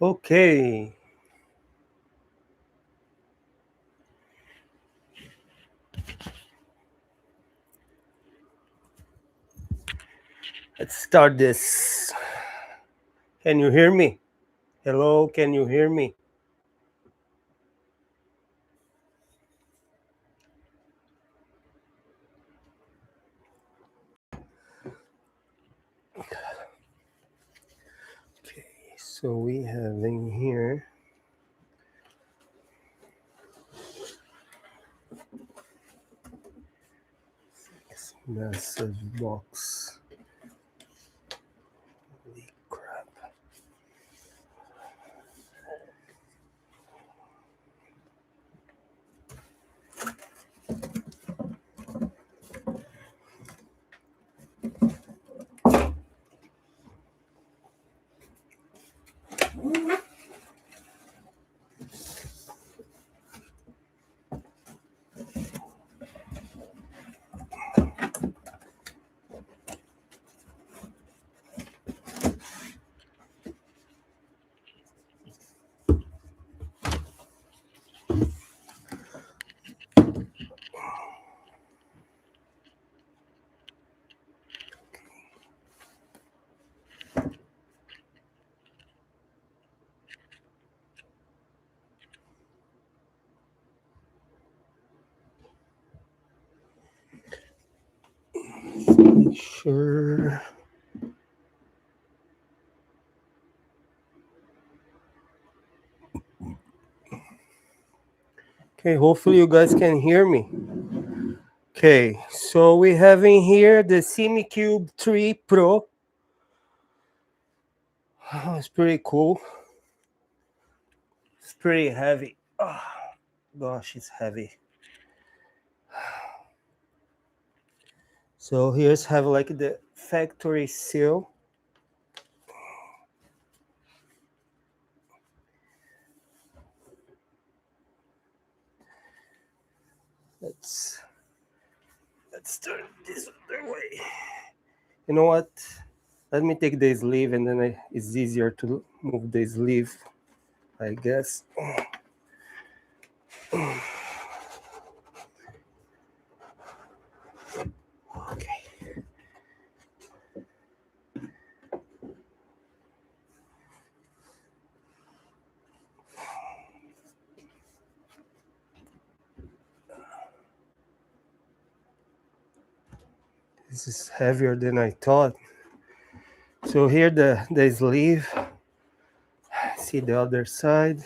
Okay. Let's start this. Can you hear me? Hello, can you hear me? Okay, so we have in here this massive box. Holy crap. Make sure. Okay, hopefully you guys can hear me. Okay, so we have in here the Simucube 3 Pro. Oh, it's pretty cool. It's pretty heavy. Oh, gosh, it's heavy. So here's have like the factory seal. Let's turn this other way. You know what? Let me take the sleeve and then it's easier to move the sleeve, I guess. Okay. This is heavier than I thought. So here the sleeve. See the other side.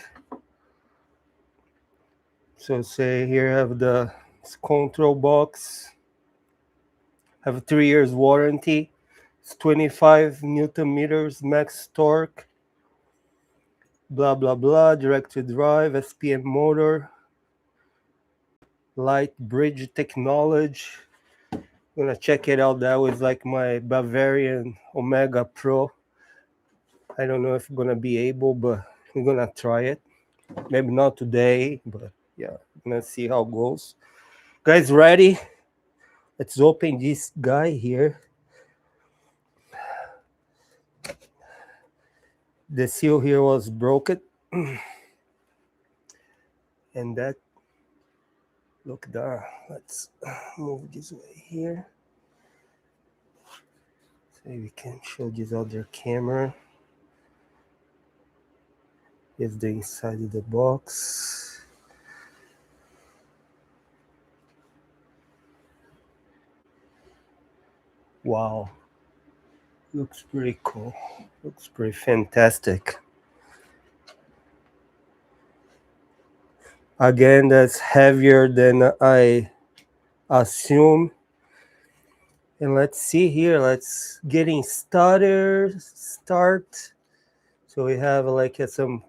So say here have the control box. Have 3 years warranty. It's 25 Newton meters max torque. Blah blah blah. Direct to drive. SPM motor. Light bridge technology. I'm gonna check it out. That was like my Bavarian Omega Pro. I don't know if I'm gonna be able, but I'm gonna try it. Maybe not today, but yeah, I'm gonna see how it goes. Guys, ready? Let's open this guy here. The seal here was broken. And that, look there. Let's move this way here. So we can show this other camera. Here's the inside of the box. Wow. Looks pretty cool. Looks pretty fantastic. Again, that's heavier than I assume. And let's see here. Let's getting started. Start. So we have like some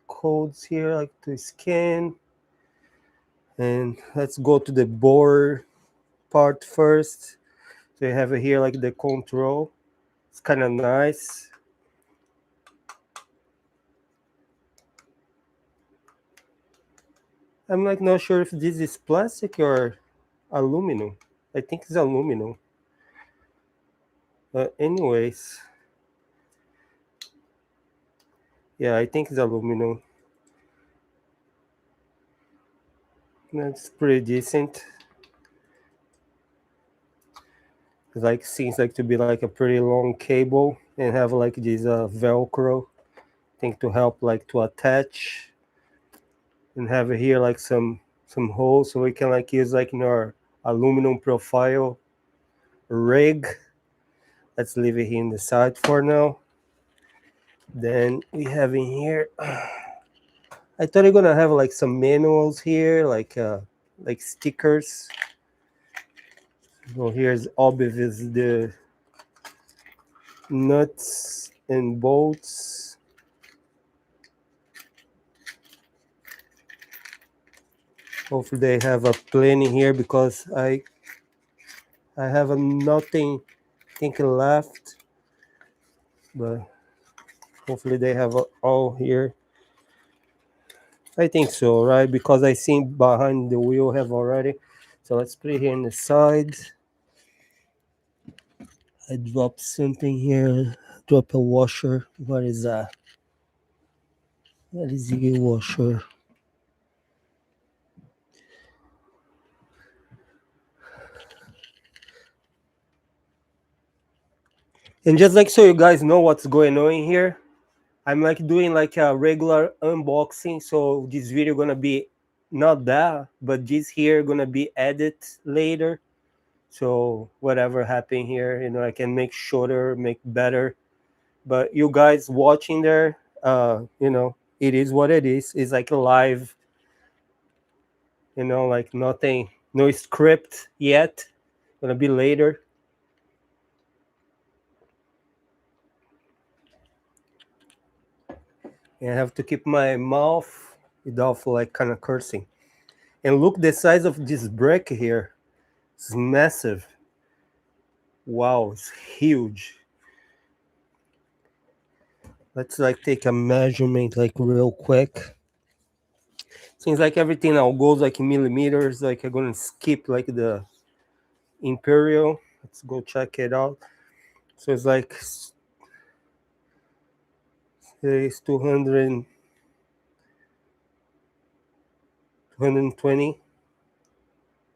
codes here, like to scan. And let's go to the board part first. So you have here like the control. It's kind of nice. I'm like not sure if this is plastic or aluminum. I think it's aluminum. But anyways, Yeah, I think it's aluminum. That's pretty decent. Like seems like to be like a pretty long cable and have like this Velcro thing to help like to attach, and have here like some holes so we can like use like in our aluminum profile rig. Let's leave it here in the side for now. Then we have in here, I thought you're gonna have like some manuals here, like stickers. So here's obvious the nuts and bolts. Hopefully they have a plenty here because I have a nothing left, but hopefully they have all here. I think so, right? Because I see behind the wheel have already. So let's put it here in the side. I dropped something here. Drop a washer. What is that? What is the washer? And just like so you guys know what's going on in here, I'm like doing like a regular unboxing. So this video gonna be not that, but this here gonna be added later. So whatever happened here, I can make shorter, make better. But you guys watching there, it is what it is. It's like a live, like nothing, no script yet. Gonna be later. And I have to keep my mouth without like kind of cursing. And look the size of this brick here. It's massive. Wow, it's huge. Let's like take a measurement like real quick. Seems like everything now goes like in millimeters. Like I'm gonna skip like the imperial. Let's go check it out. So it's like it's 200, 220,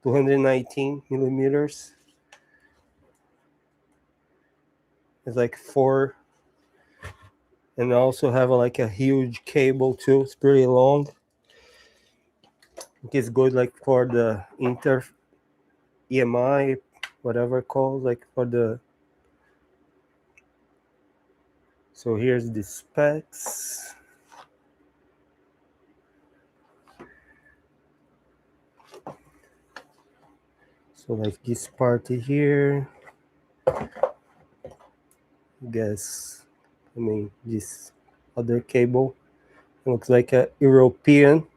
219 millimeters. It's like 4. And I also have like a huge cable too. It's pretty long. It's good like for the inter EMI, whatever it called, like for the. So here's the specs. So like this part here, I guess, this other cable looks like a European.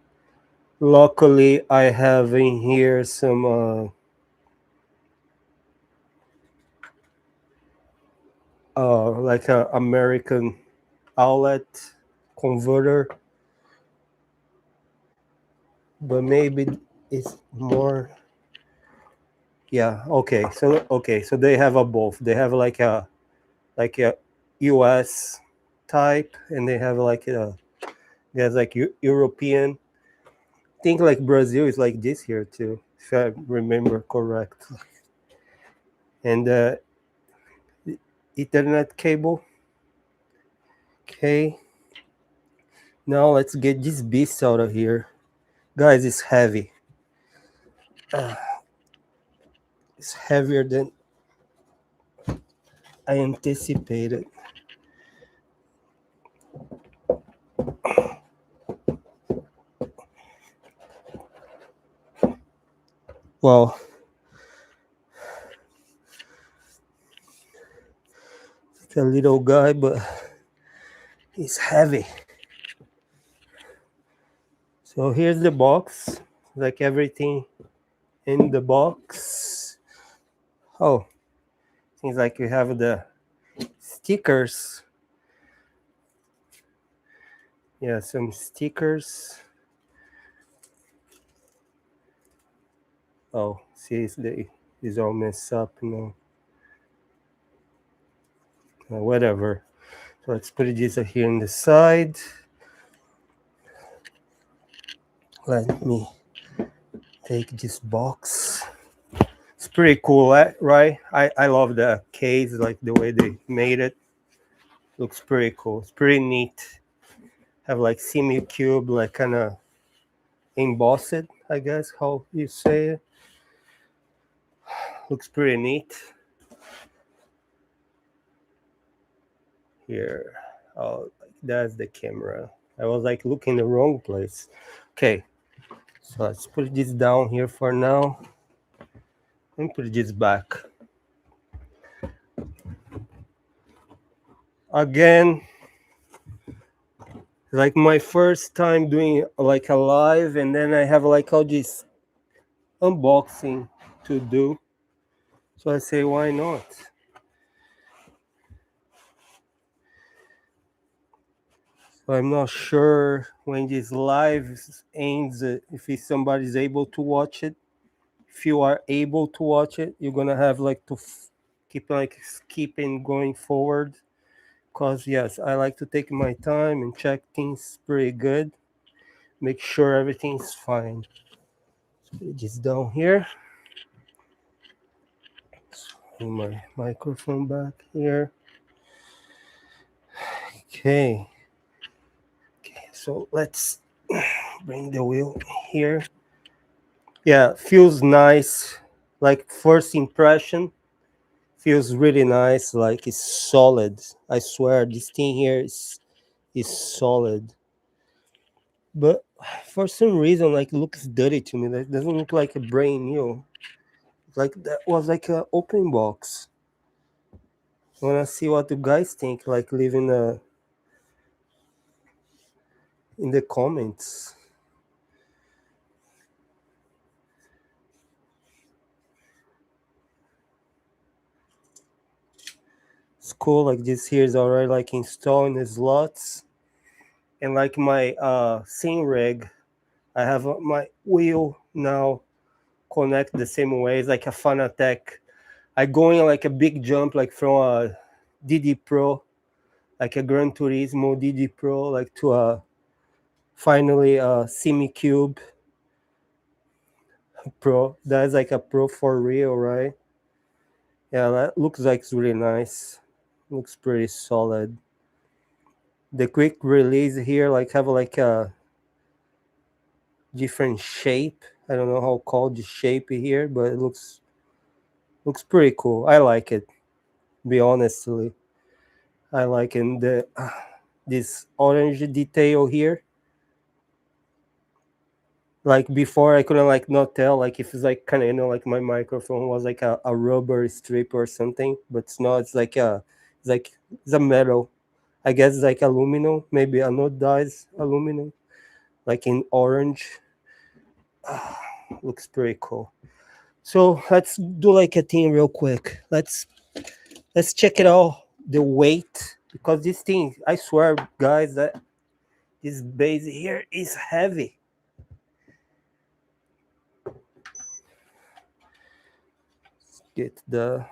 Luckily, I have in here some like a American outlet converter, but maybe it's more. Yeah. Okay. So they have a both. They have like a US type, and they have like there's like European. Think like Brazil is like this here too, if I remember correctly. And Ethernet cable. Okay. Now let's get this beast out of here, guys. It's heavy. It's heavier than I anticipated. Well, it's a little guy, but he's heavy. So here's the box, like everything in the box. Oh, seems like you have the stickers. Yeah, some stickers. Oh, see, it's all messed up, whatever. So let's put this here on the side. Let me take this box. It's pretty cool, right? I love the case, like the way they made it. Looks pretty cool. It's pretty neat. Have like Simucube, like kind of embossed, I guess how you say it. Looks pretty neat. Here, oh, that's the camera. I was like looking the wrong place. Okay, so let's put this down here for now. And put this back. Again, like my first time doing like a live, and then I have like all this unboxing to do. So I say, why not? So I'm not sure when this live ends, if somebody's able to watch it. If you are able to watch it, you're gonna have like to keep like skipping going forward. Cause yes, I like to take my time and check things pretty good. Make sure everything's fine. Put this down here. Put my microphone back here. Okay. So let's bring the wheel here. Yeah, feels nice. Like first impression, feels really nice. Like it's solid. I swear, this thing here is solid. But for some reason, like looks dirty to me. That doesn't look like a brand new. Like that was like an open box. I wanna see what the guys think. Like leave in the comments. It's cool. Like this here is already like installed in the slots, and like my sim rig, I have my wheel now connect the same way. It's like a Fanatec. I going like a big jump, like from a DD Pro, like a Gran Turismo DD Pro, like to a finally a Simucube Pro. That's like a Pro for real, right? Yeah, that looks like it's really nice. Looks pretty solid. The quick release here, like have like a different shape. I don't know how called the shape here, but it looks pretty cool. I like it. Be honestly, I like it. The this orange detail here. Like before, I couldn't like not tell like if it's like kind of like my microphone was like a rubber strip or something, but it's not. It's like it's a metal. I guess it's like aluminum, maybe anodized aluminum, like in orange. Looks pretty cool. So let's do like a thing real quick. Let's check it out. The weight, because this thing, I swear, guys, that this base here is heavy. Let's get the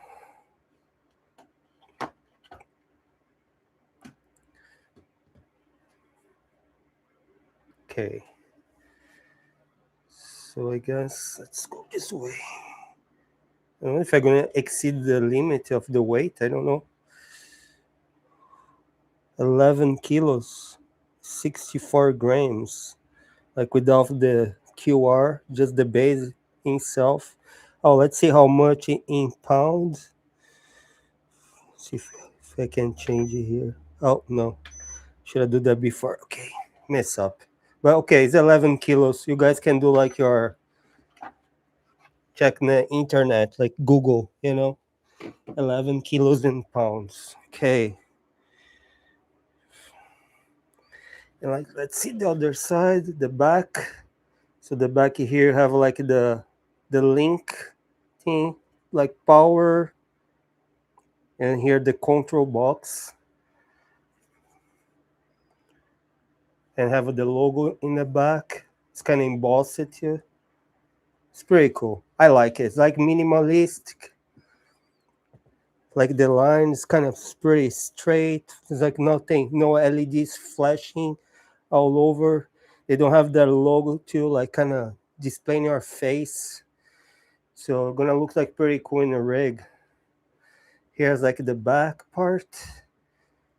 okay. So I guess let's go this way. I don't know if I'm gonna exceed the limit of the weight. I don't know. 11 kilos, 64 grams. Like without the QR, just the base itself. Oh, let's see how much in pounds. See if I can change it here. Oh no, should I do that before? Okay, mess up. But okay, it's 11 kilos. You guys can do like your check the internet, like Google, 11 kilos in pounds. Okay. And like, let's see the other side, the back. So the back here have like the link thing, like power, and here the control box, and have the logo in the back. It's kind of embossed here. It's pretty cool. I like it. It's like minimalistic. Like the line is kind of pretty straight. There's like nothing, no LEDs flashing all over. They don't have their logo too, like kind of displaying your face. So gonna look like pretty cool in the rig. Here's like the back part,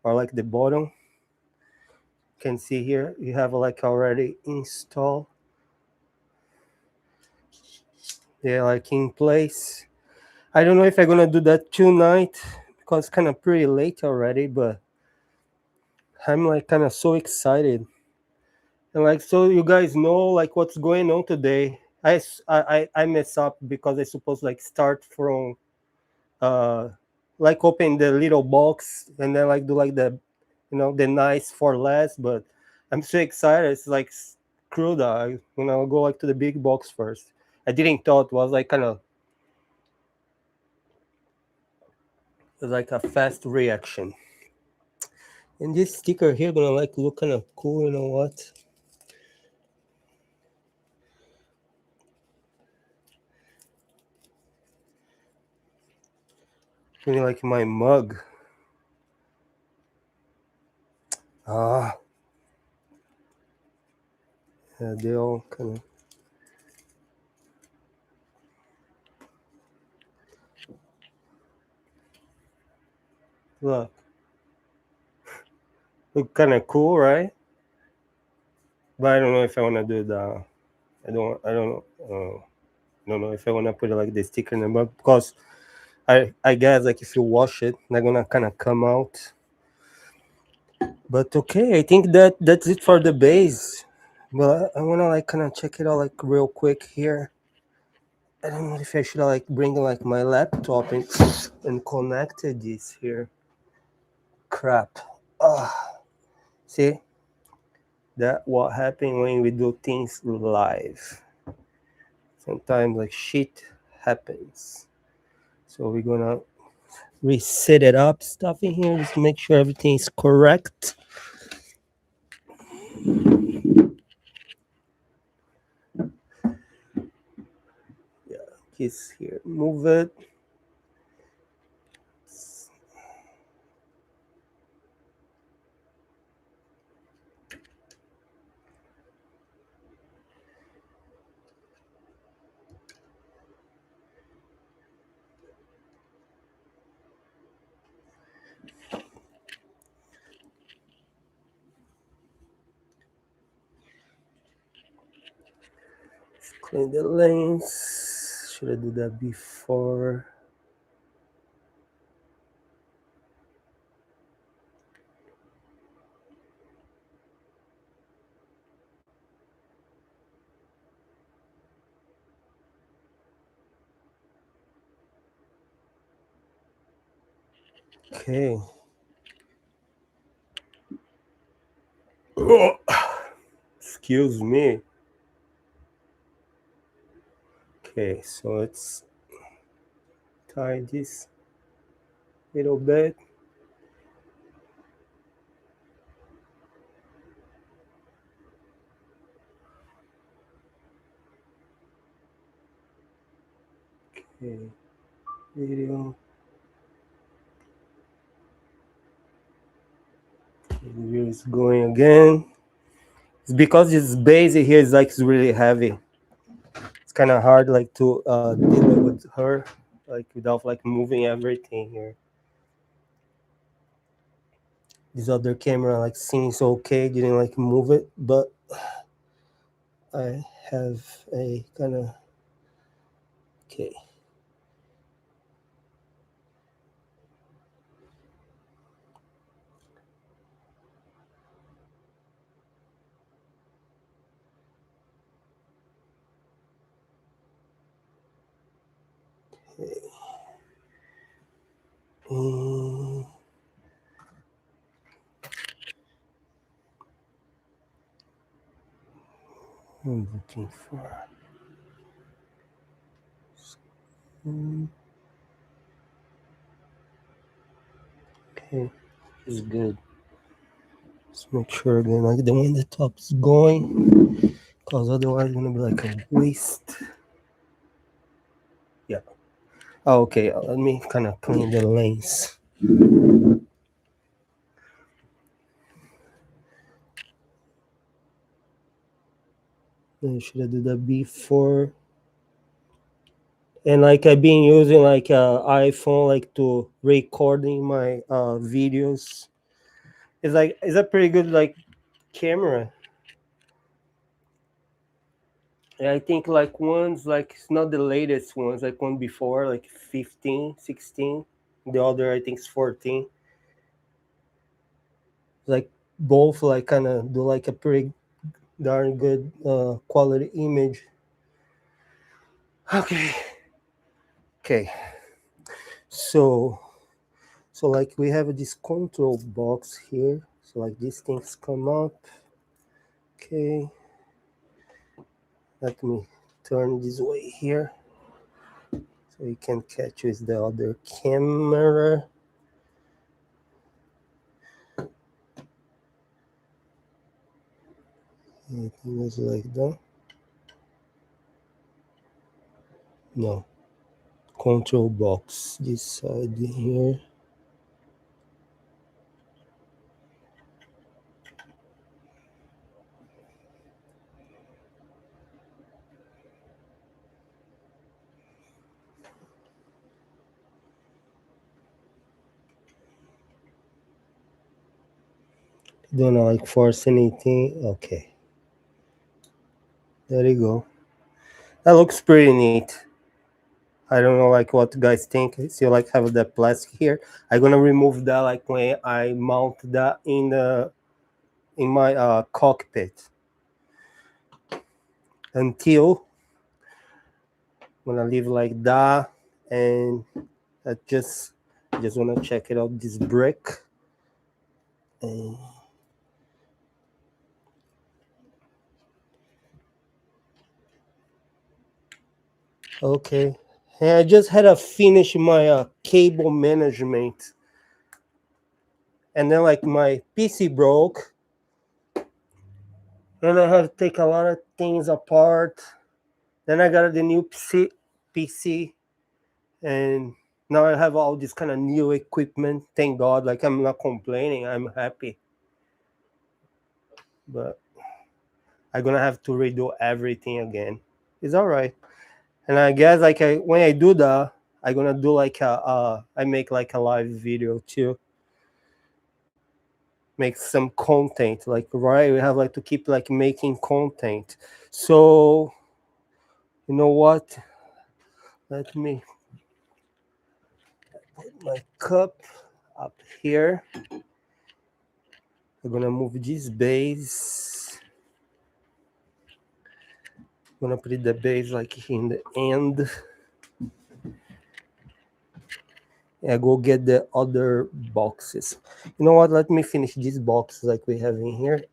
or like the bottom. You can see here you have like already installed. They're like in place. I don't know if I'm gonna do that tonight because it's kind of pretty late already, but I'm like kind of so excited. And like, so you guys know like what's going on today. I mess up because I supposed like start from uh like open the little box and then like do like the, you know, the nice for less, but I'm so excited. It's like screw that. I'll go like to the big box first. I didn't thought it was like kind of like a fast reaction. And this sticker here gonna like look kind of cool, you know what? Really like my mug. Ah, yeah, they all kind of. Look kind of cool, right? But I don't know if I want to do the. I don't know. I don't know if I want to put it like the sticker in the mug because I guess like if you wash it, they're gonna kind of come out. But okay, I think that's it for the base. But I wanna like kind of check it out like real quick here. I don't know if I should like bring like my laptop and connect this here. Crap. See, that what happened when we do things live. Sometimes like shit happens. So we're gonna reset it up stuff in here just to make sure everything's correct. Yeah, just here. Move it. Clean the lanes. Should I do that before? Okay. Oh, excuse me. Okay, so let's tie this little bit. Okay, video. The video is going again. It's because this base here is like it's really heavy. It's kind of hard like to deal with her like without like moving everything here. This other camera like seems okay, didn't like move it, but I have a kind of okay. I'm looking for. Okay, it's good. Let's make sure again, like the one the top's going, because otherwise it's gonna be like a waste. Yeah. Oh, okay, let me kind of clean the lens. I should have done that before. And like I've been using like iPhone like to recording my videos. It's a pretty good like camera. And I think like one's like it's not the latest ones, like one before, like 15, 16. The other I think is 14. Like both like kind of do like a pretty darn good quality image. Okay. Okay. So like we have this control box here. So like these things come up. Okay. Let me turn this way here so you can catch with the other camera. I think it's like that. No. Control box this side here. Don't like force anything. Okay. There you go. That looks pretty neat. I don't know like what guys think. So like have the plastic here. I'm gonna remove that like when I mount that in my cockpit. Until I'm gonna leave like that, and I just wanna check it out. This brick. And okay. And I just had to finish my cable management, and then like my PC broke, and I had to take a lot of things apart. Then I got the new PC, and now I have all this kind of new equipment. Thank God, like I'm not complaining. I'm happy, but I'm gonna have to redo everything again. It's all right, and I guess like when I do that, I'm gonna do like I make like a live video too. Make some content, like right. We have like to keep like making content. So you know what? Let me put my cup up here. I'm gonna move this base. I'm gonna put the base like in the end. Yeah, go get the other boxes. You know what? Let me finish these boxes like we have in here.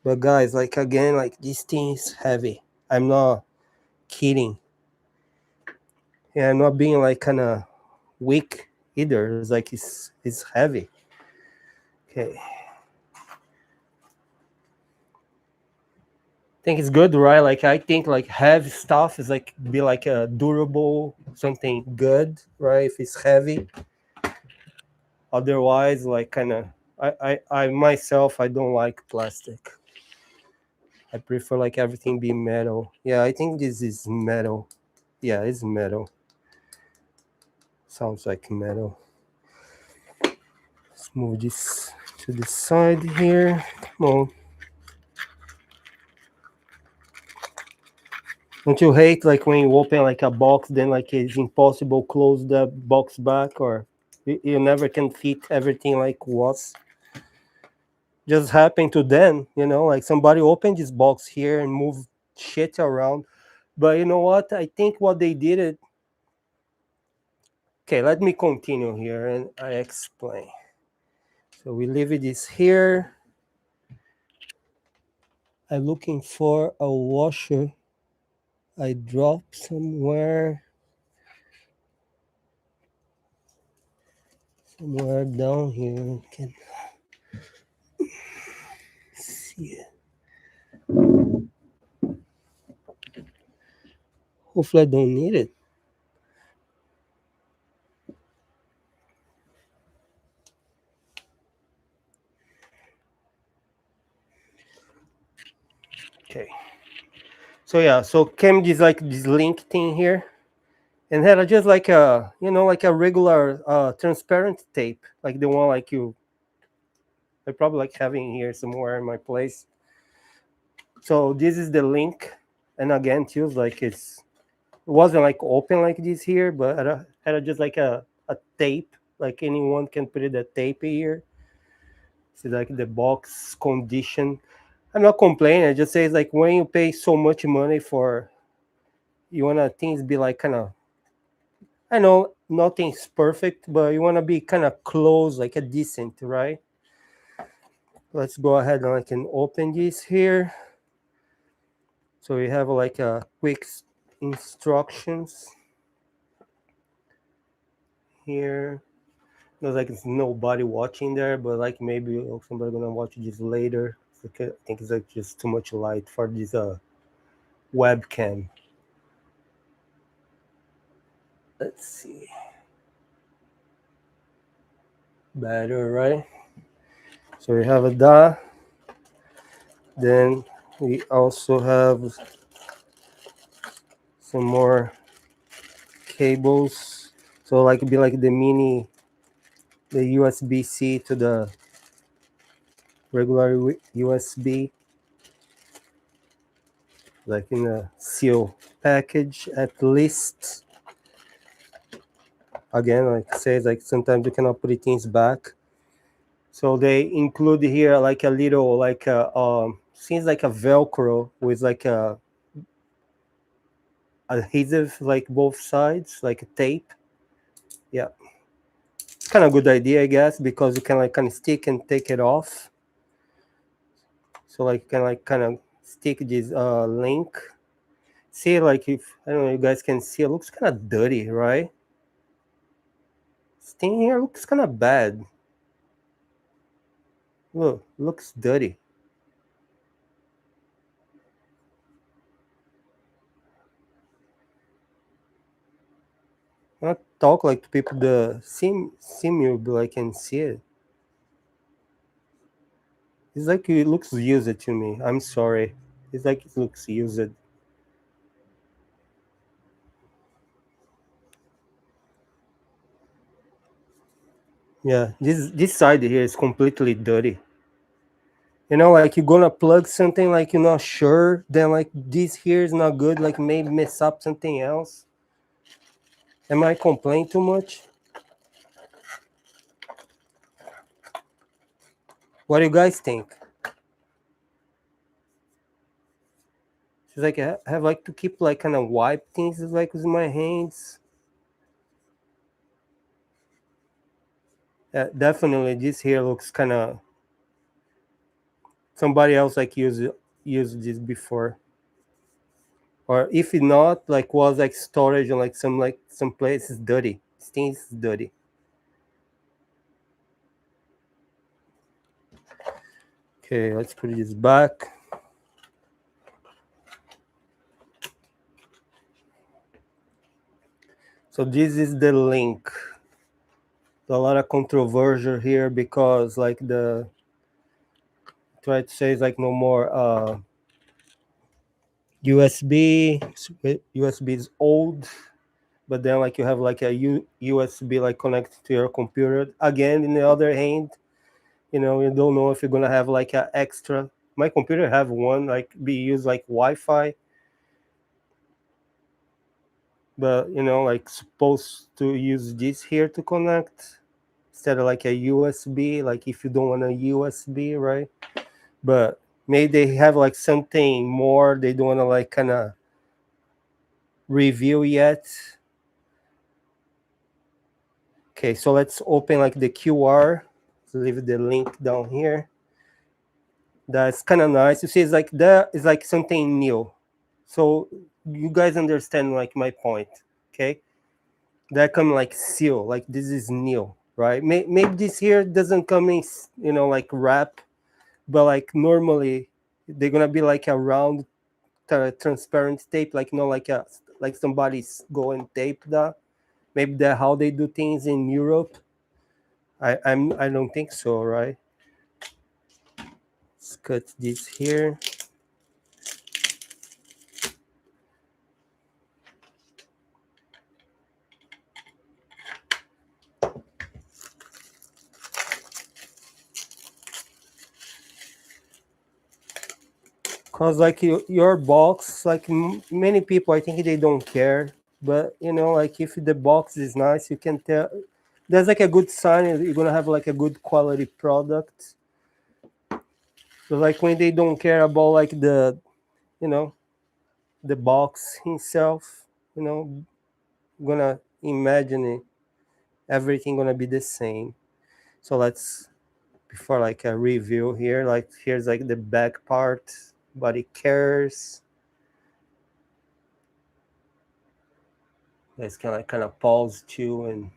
But guys, like again, like this thing is heavy. I'm not kidding. Yeah, I'm not being like kind of weak either. It's like it's heavy. Okay. Think it's good, right? Like I think like heavy stuff is like be like a durable something good, right? If it's heavy. Otherwise, like kind of I myself I don't like plastic. I prefer like everything be metal. Yeah, I think this is metal. Yeah, it's metal. Sounds like metal. Let's move this to the side here. Come on. Don't you hate like when you open like a box, then like it's impossible close the box back, or you never can fit everything like was? Just happened to them, like somebody opened this box here and moved shit around. But you know what? I think what they did it. Okay, let me continue here and I explain. So we leave this here. I'm looking for a washer. I dropped somewhere down here. You can see it. Hopefully I don't need it. So yeah, so came this like this link thing here, and had just like a like a regular transparent tape, like the one like I probably like having here somewhere in my place. So this is the link, and again, too, like it wasn't like open like this here, but had just like a tape, like anyone can put it a tape here. See like the box condition. I'm not complaining. I just say it's like when you pay so much money for, you wanna things be like kind of, I know nothing's perfect, but you wanna be kind of close, like a decent, right? Let's go ahead and I can open this here. So we have like a quick instructions here. Looks like it's nobody watching there, but like maybe somebody gonna watch this later. I think it's like just too much light for this webcam. Let's see. Better, right? So we have a da. Then we also have some more cables. So like be like the USB-C to the regular USB, like in a seal package at least. Again, like I say, like sometimes you cannot put things back. So they include here like a little like seems like a Velcro with like a adhesive like both sides, like a tape. Yeah, it's kind of a good idea, I guess, because you can like kind of stick and take it off. So like you can like kind of stick this link. See, like if I don't know, you guys can see, it looks kind of dirty, right? This thing here looks kind of bad. Look, looks dirty. I talk like to people the Simucube, I can see it. It's like it looks used to me. I'm sorry. It's like it looks used. Yeah, this side here is completely dirty. Like you're gonna plug something like you're not sure, then like this here is not good, like maybe mess up something else. Am I complaining too much? What do you guys think? It's like I have like to keep like kind of wipe things like with my hands. Definitely, this here looks kind of somebody else like used this before, or if not, like was like storage and like some places dirty. Things dirty. Okay, let's put this back. So this is the link. A lot of controversy here because like the try to say it's like no more USB. USB is old, but then like you have like a USB like connected to your computer. Again, in the other hand, you don't know if you're gonna have like an extra. My computer have one like be used like Wi-Fi, but like supposed to use this here to connect instead of like a USB. Like if you don't want a USB, right? But maybe they have like something more they don't want to like kind of review yet. Okay, so let's open like the QR. So leave the link down here. That's kind of nice. You see, it's like that is like something new. So you guys understand like my point, okay? That come like seal, like this is new, right? Maybe this here doesn't come in, like wrap, but like normally they're gonna be like a round transparent tape, like like somebody's going tape that. Maybe that how they do things in Europe. I don't think so, right? Let's cut this here. Cause like your box, like many people, I think they don't care. But you know, like if the box is nice, you can tell. That's like a good sign. You're gonna have like a good quality product. So like when they don't care about like the, you know, the box himself, you know, gonna imagine it, everything gonna be the same. So let's, before like a review here, like here's like the back part, body cares. Guys can like kind of pause too and